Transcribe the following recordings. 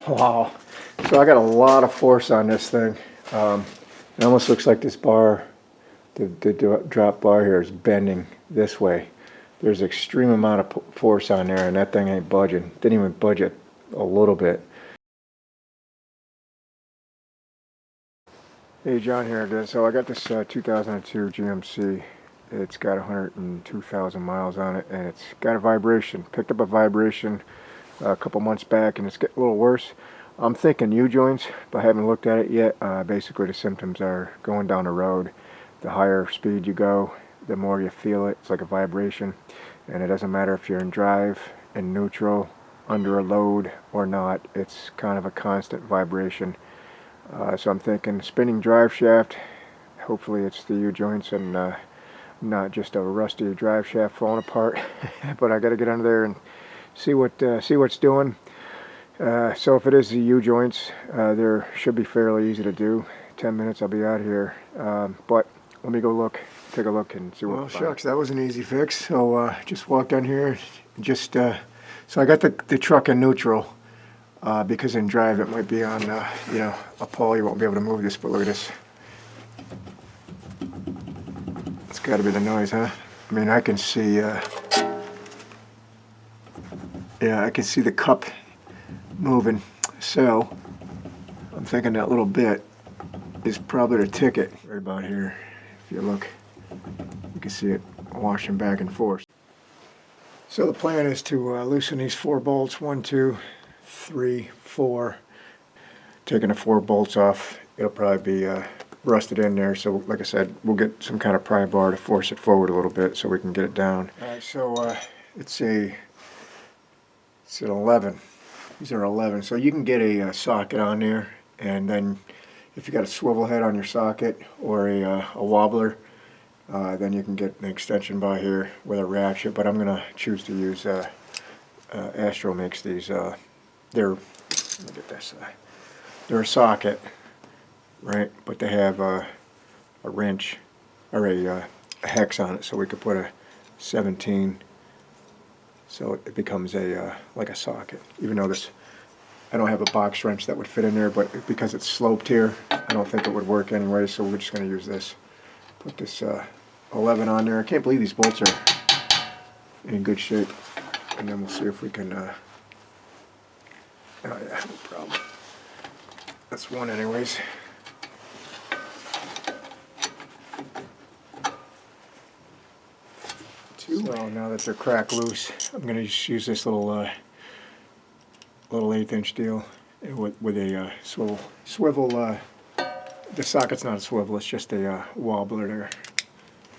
Wow. So I got a lot of force on this thing. It almost looks like this bar, the drop bar here is bending this way. There's extreme amount of force on there, and that thing ain't budging. Didn't even budge it a little bit. Hey, John here again. So I got this 2002 GMC. It's got 102,000 miles on it, and it's got a vibration. Picked up a vibration a couple months back, and it's getting a little worse. I'm thinking U-joints, but I haven't looked at it yet. Basically, the symptoms are going down the road. The higher speed you go, the more you feel it. It's like a vibration, and it doesn't matter if you're in drive, in neutral, under a load or not. It's kind of a constant vibration. So I'm thinking spinning drive shaft. Hopefully it's the U-joints and not just a rusty drive shaft falling apart. But I got to get under there and see what's doing. So if it is the U-joints, there should be fairly easy to do. 10 minutes, I'll be out here. But let me go take a look and see what. Well, shucks, that was an easy fix. So just walked down here. So I got the truck in neutral because in drive it might be on a pole. You won't be able to move this. But look at this. It's got to be the noise, huh? I mean, I can see. Yeah, I can see the cup moving, so I'm thinking that little bit is probably the ticket. Right about here, if you look, you can see it washing back and forth. So the plan is to loosen these 4 bolts, 1, 2, 3, 4. Taking the 4 bolts off, it'll probably be rusted in there, so like I said, we'll get some kind of pry bar to force it forward a little bit so we can get it down. Alright, so it's an 11. These are 11, so you can get a socket on there, and then if you got a swivel head on your socket or a wobbler, then you can get an extension bar here with a ratchet. But I'm gonna choose to use Astro makes these. Let me get this. They're a socket, right? But they have a wrench or a hex on it, so we could put a 17. So it becomes like a socket. Even though I don't have a box wrench that would fit in there, but because it's sloped here, I don't think it would work anyway, so we're just going to use this. Put this 11 on there. I can't believe these bolts are in good shape. And then we'll see if we can, oh yeah, no problem. That's one anyways. So now that they're cracked loose, I'm going to just use this little 1/8" deal with a swivel. The socket's not a swivel; it's just a wobbler there,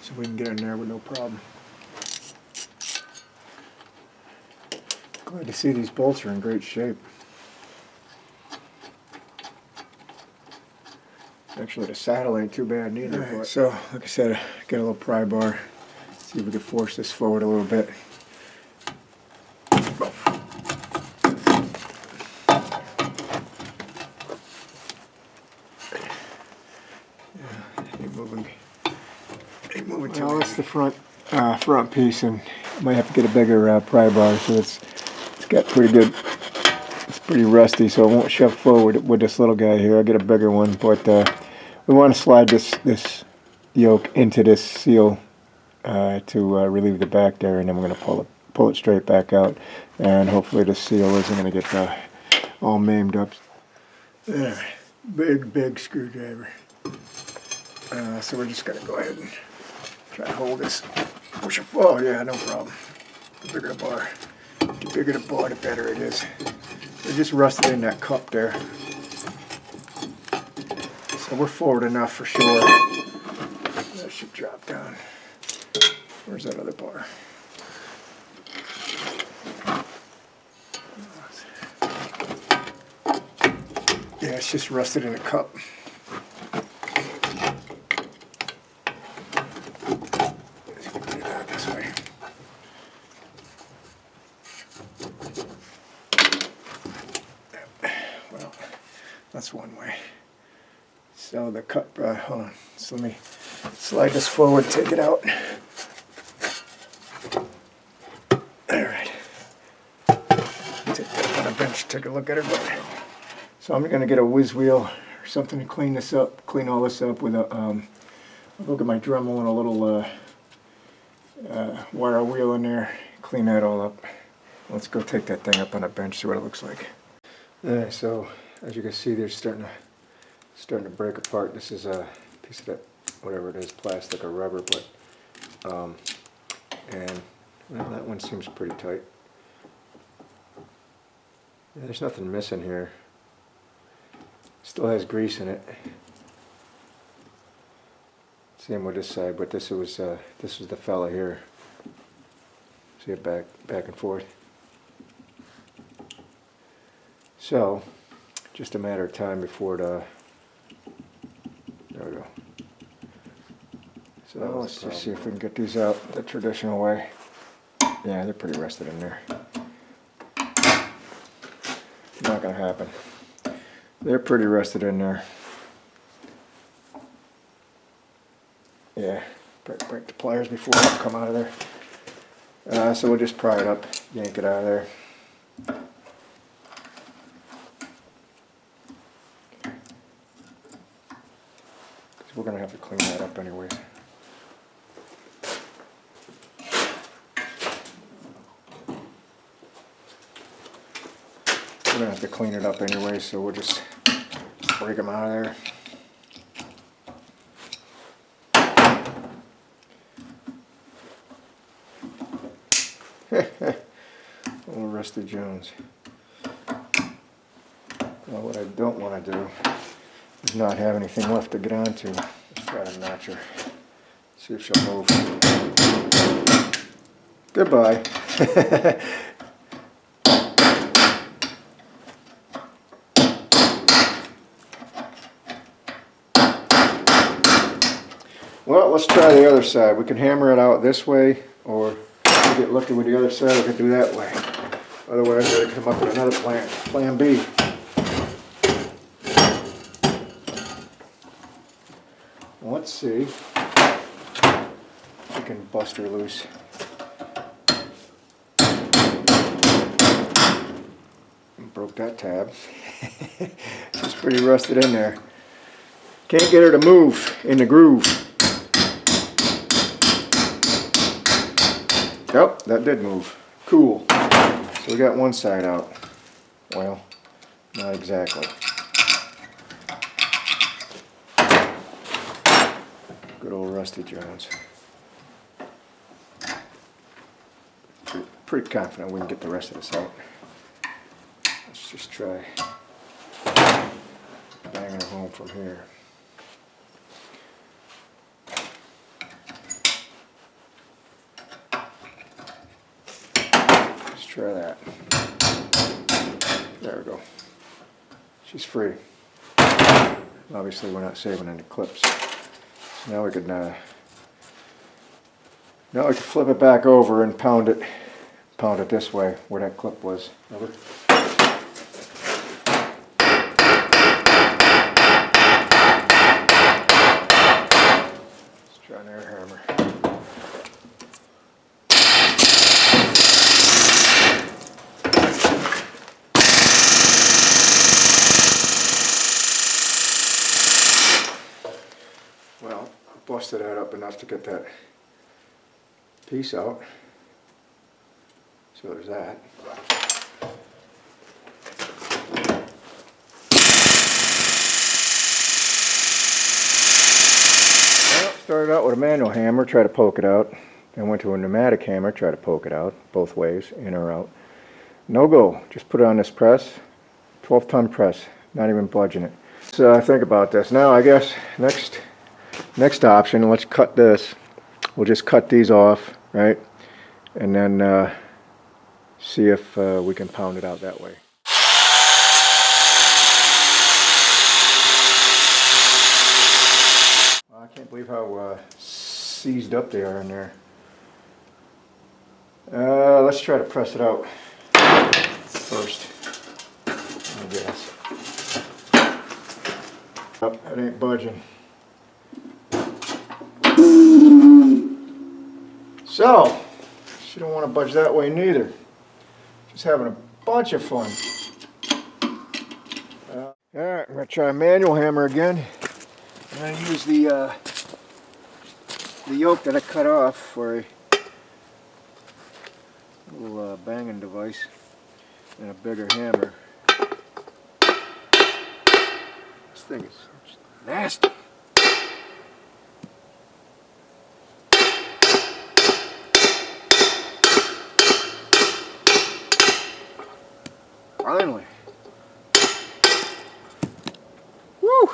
so we can get in there with no problem. Glad to see these bolts are in great shape. Actually, the saddle ain't too bad neither. Right, so, like I said, get a little pry bar. See if we can force this forward a little bit. Ain't moving too well, that's the front piece, and I might have to get a bigger pry bar. So it's got pretty good. It's pretty rusty, so it won't shove forward with this little guy here. I'll get a bigger one, but we want to slide this yoke into this seal to relieve the back there, and then we're going to pull it straight back out, and hopefully the seal isn't going to get all maimed up. There, big screwdriver. So we're just going to go ahead and try to hold this. Push it. Oh yeah, no problem. The bigger the bar, the better it is. They're just rusted in that cup there. So we're forward enough for sure. That should drop down. Where's that other bar? Yeah, it's just rusted in a cup. Let's get it out this way. Well, that's one way. So the cup, hold on. So let me slide this forward, take it out. Alright. Take that on a bench, take a look at it. So I'm going to get a whiz wheel or something to clean this up, clean all this up with a, look at my Dremel and a little wire wheel in there, clean that all up. Let's go take that thing up on a bench, see what it looks like. Alright, so as you can see, they're starting to break apart. This is a piece of that, whatever it is, plastic or rubber, but and well, that one seems pretty tight. Yeah, there's nothing missing here. Still has grease in it. Same with this side, but this was the fella here. See it back and forth. So, just a matter of time before it. There we go. So let's just see if we can get these out the traditional way. Yeah, they're pretty rusted in there. Not gonna happen. They're pretty rusted in there. Yeah, break the pliers before they come out of there. So we'll just pry it up, yank it out of there. Because we're gonna have to clean that up anyways. We're gonna have to clean it up anyway, so we'll just break them out of there. Little Rusty Jones. Well, what I don't want to do is not have anything left to get onto. Let's try to notch her. See if she'll move. Goodbye. Well, let's try the other side. We can hammer it out this way, or if we get lucky with the other side, we can do that way. Otherwise, we're going to come up with another plan. Plan B. Let's see if we can bust her loose. Broke that tab. She's pretty rusted in there. Can't get her to move in the groove. Yep, that did move. Cool. So we got one side out. Well, not exactly. Good old Rusty Jones. Pretty confident we can get the rest of this out. Let's just try banging her home from here. Let's try that. There we go. She's free. Obviously we're not saving any clips. So now we could flip it back over and pound it this way where that clip was. Remember? Let's try an air hammer. Well, I busted that up enough to get that piece out. So there's that. Well, started out with a manual hammer, tried to poke it out. Then went to a pneumatic hammer, tried to poke it out, both ways, in or out. No go. Just put it on this press, 12-ton press, not even budging it. So think about this. Now I guess next option, let's cut this. We'll just cut these off, right? And then see if we can pound it out that way. Well, I can't believe how seized up they are in there. Let's try to press it out first, I guess. Oh, it ain't budging. So, she don't want to budge that way neither. Just having a bunch of fun. Alright, I'm going to try a manual hammer again. I'm going to use the yoke that I cut off for a little banging device and a bigger hammer. This thing is nasty. Finally. Woo!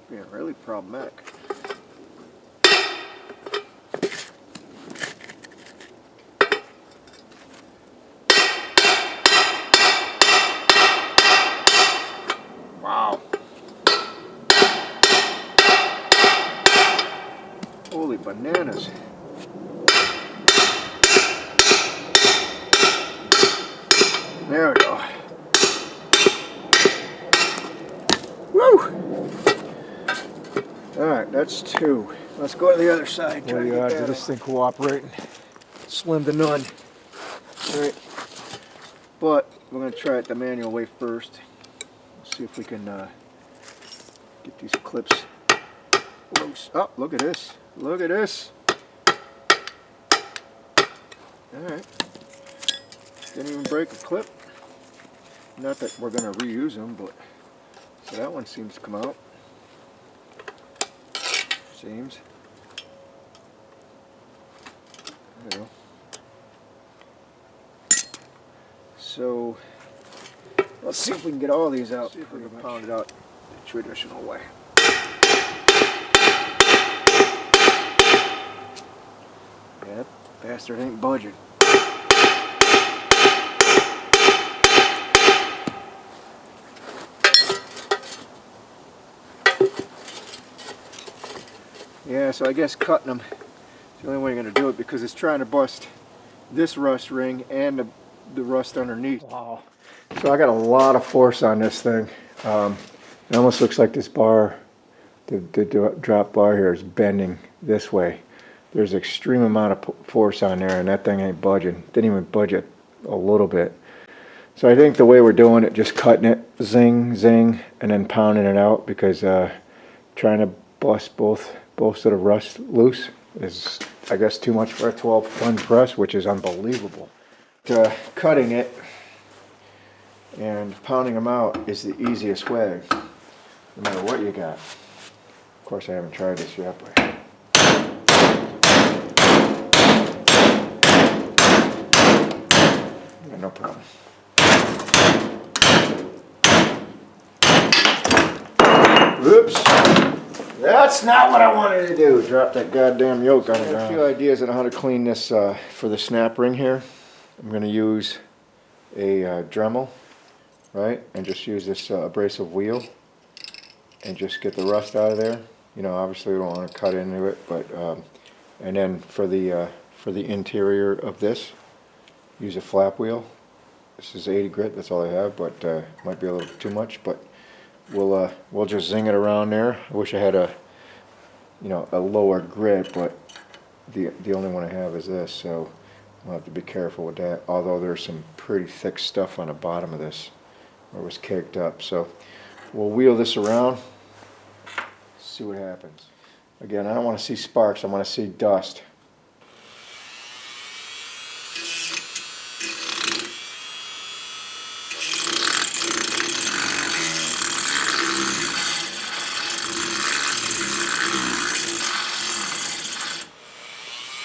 Being really problematic. Wow. Holy bananas. There we go. Woo! Alright, that's 2. Let's go to the other side. What are the odds of this thing cooperating? Slim to none. Alright. But we're going to try it the manual way first. See if we can get these clips loose. Oh, look at this. Look at this. Alright. Didn't even break a clip. Not that we're going to reuse them, but so that one seems to come out. Seems. There we go. So let's see if we can get all these out. See if we can pound it out the traditional way. Yeah, that bastard ain't budging. Yeah, so I guess cutting them is the only way you're going to do it, because it's trying to bust this rust ring and the rust underneath. Wow. So I got a lot of force on this thing. It almost looks like this bar, the drop bar here, is bending this way. There's extreme amount of force on there, and that thing ain't budging. Didn't even budge it a little bit. So I think the way we're doing it, just cutting it, zing, zing, and then pounding it out, because trying to bust both of the rust loose is, I guess, too much for a 12-ton press, which is unbelievable. Cutting it and pounding them out is the easiest way, no matter what you got. Of course, I haven't tried this yet, but yeah, no problem. Oops. That's not what I wanted to do. Drop that goddamn yoke on the ground. A few ideas on how to clean this for the snap ring here. I'm going to use a Dremel, right, and just use this abrasive wheel and just get the rust out of there. You know, obviously we don't want to cut into it, but and then for the interior of this, use a flap wheel. This is 80 grit. That's all I have, but might be a little too much, but we'll just zing it around there. I wish I had a lower grit, but the only one I have is this, so I'll have to be careful with that. Although there's some pretty thick stuff on the bottom of this where it was caked up, so we'll wheel this around, see what happens. Again, I don't want to see sparks. I want to see dust.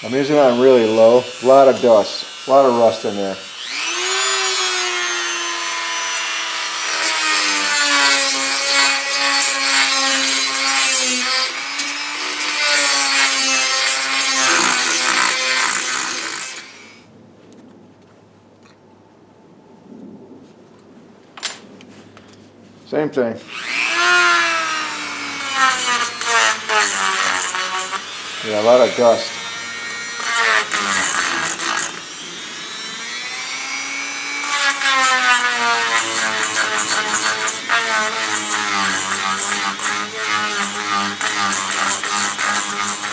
I'm using it on really low. A lot of dust, a lot of rust in there. Same thing. Yeah, a lot of dust.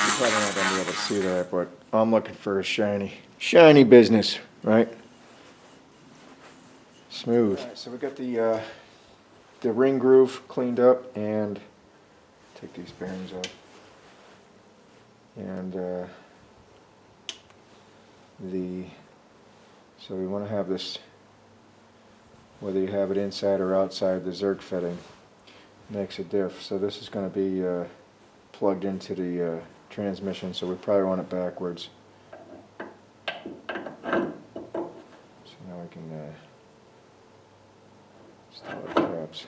You're probably not going to be able to see that, but I'm looking for a shiny business, right? Smooth. All right, so we got the ring groove cleaned up, and take these bearings off. And so we want to have this, whether you have it inside or outside the Zerg fitting, makes a diff. So this is going to be plugged into the transmission, so we probably want it backwards. So now we can start the caps.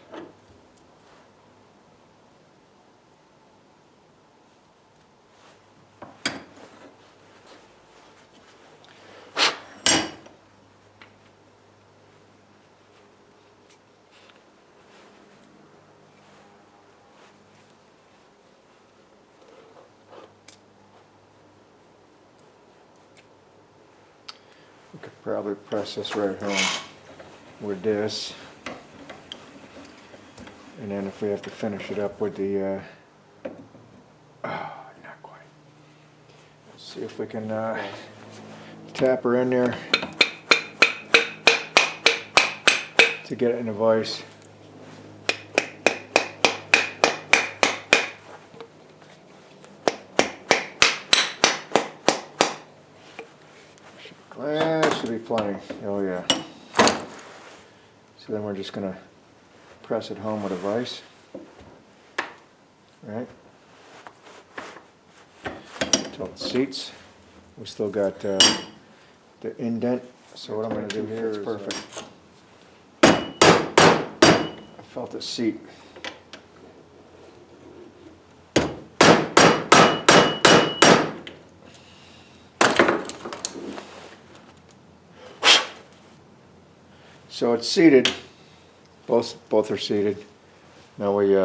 We could probably press this right home with this, and then if we have to finish it up with the not quite. Let's see if we can tap her in there to get it in the vise. That should be plenty. Oh yeah. So then we're just gonna press it home with a vise. Right. Until it seats. We still got the indent. So what I'm gonna do here is perfect. I felt it seat. So it's seated. Both are seated. Now we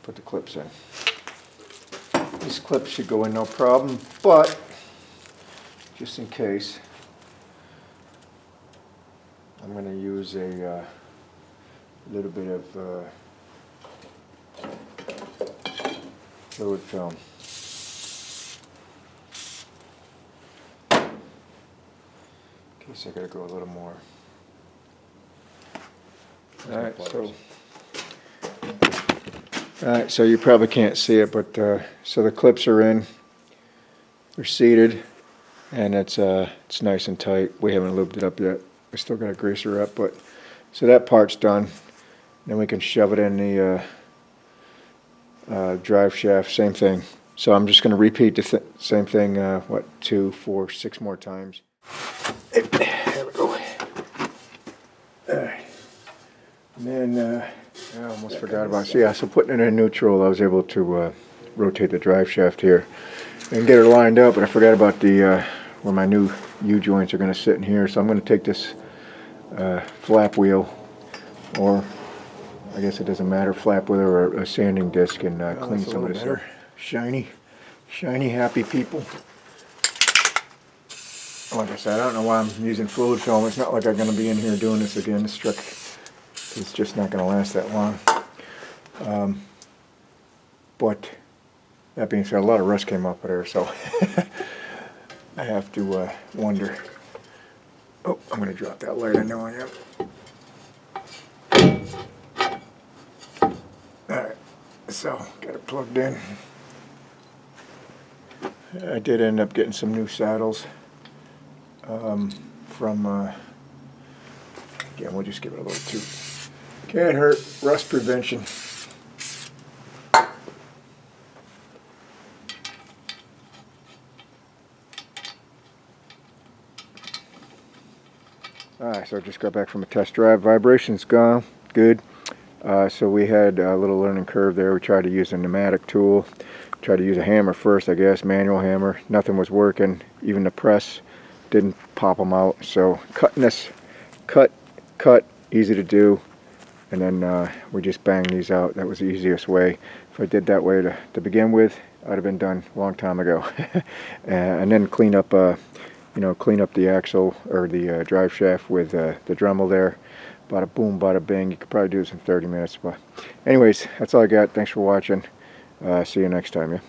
put the clips in. These clips should go in no problem, but just in case, I'm going to use a little bit of fluid film. In case I got to go a little more. Alright, so you probably can't see it, but so the clips are in, they're seated, and it's nice and tight. We haven't lubed it up yet. We still got to grease her up, but so that part's done. Then we can shove it in the drive shaft, same thing. So I'm just going to repeat the same thing, 2, 4, 6 more times. There we go. Alright. And then I almost forgot about it. So yeah, so putting it in neutral, I was able to rotate the drive shaft here and get her lined up, but I forgot about the where my new U-joints are going to sit in here. So I'm going to take this flap wheel, or I guess it doesn't matter, flap wheel or a sanding disc, and clean some of this up. Shiny, happy people. Like I said, I don't know why I'm using fluid film. It's not like I'm going to be in here doing this again. This truck is just not going to last that long. But that being said, a lot of rust came up there, so I have to wonder. Oh, I'm going to drop that light. I know I am. Alright, so got it plugged in. I did end up getting some new saddles from, again, we'll just give it a little toot. Can't hurt, rust prevention. Alright, so I just got back from a test drive. Vibration's gone, good. So we had a little learning curve there. We tried to use a pneumatic tool. Tried to use a hammer first, I guess, manual hammer. Nothing was working. Even the press didn't pop them out. So cutting this, cut, easy to do. And then we just banged these out. That was the easiest way. If I did that way to begin with, I'd have been done a long time ago. And then clean up the axle or the drive shaft with the Dremel there. Bada boom, bada bing. You could probably do this in 30 minutes. But anyways, that's all I got. Thanks for watching. See you next time, yeah.